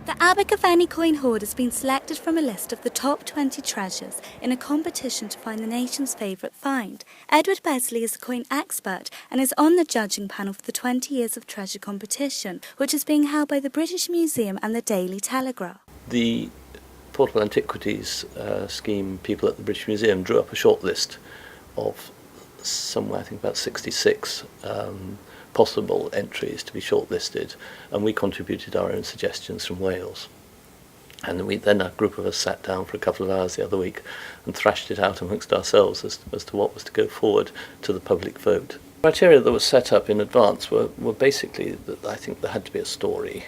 The Abergavenny coin hoard has been selected from a list of the top 20 treasures in a competition to find the nation's favourite find. Edward Besley is a coin expert and is on the judging panel for the 20 Years of Treasure competition, which is being held by the British Museum and the Daily Telegraph. The Portable Antiquities scheme people at the British Museum drew up a short list of somewhere, I think about 66 possible entries to be shortlisted, and we contributed our own suggestions from Wales. And then a group of us sat down for a couple of hours the other week and thrashed it out amongst ourselves as to what was to go forward to the public vote. The criteria that was set up in advance were basically that I think there had to be a story,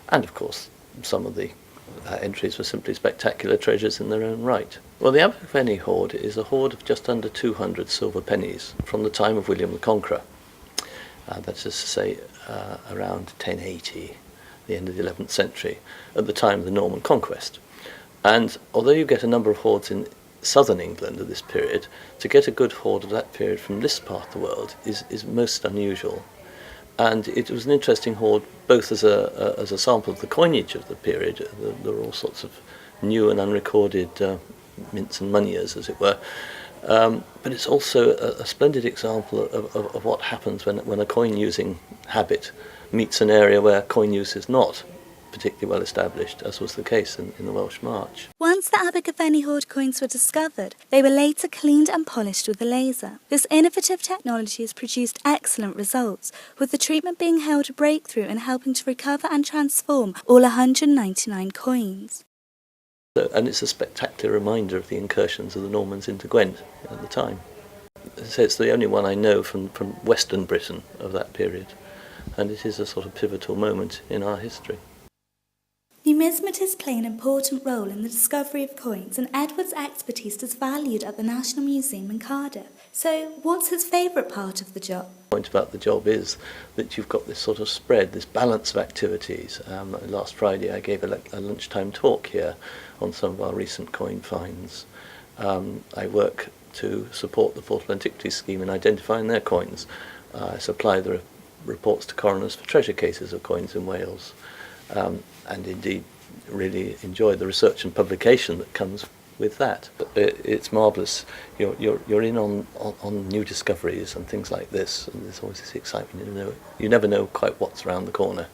and of course some of the entries were simply spectacular treasures in their own right. Well, the Abergavenny hoard is a hoard of just under 200 silver pennies from the time of William the Conqueror. That is to say, around 1080, the end of the 11th century, at the time of the Norman conquest. And although you get a number of hoards in southern England at this period, to get a good hoard of that period from this part of the world is most unusual. And it was an interesting hoard both as a sample of the coinage of the period. There were all sorts of new and unrecorded mints and moneyers, as it were. But it's also a splendid example of what happens when a coin-using habit meets an area where coin use is not particularly well established, as was the case in the Welsh March. Once the Abergavenny hoard coins were discovered, they were later cleaned and polished with a laser. This innovative technology has produced excellent results, with the treatment being hailed a breakthrough in helping to recover and transform all 199 coins. And it's a spectacular reminder of the incursions of the Normans into Gwent at the time. So it's the only one I know from Western Britain of that period, and it is a sort of pivotal moment in our history. Numismatists play an important role in the discovery of coins, and Edward's expertise is valued at the National Museum in Cardiff. So what's his favourite part of the job? The point about the job is that you've got this sort of spread, this balance of activities. Last Friday I gave a lunchtime talk here on some of our recent coin finds. I work to support the Portable Antiquities scheme in identifying their coins. I supply the reports to coroners for treasure cases of coins in Wales. And indeed really enjoy the research and publication that comes with that. It's marvellous. You're in on new discoveries and things like this, and there's always this excitement. You never know quite what's around the corner.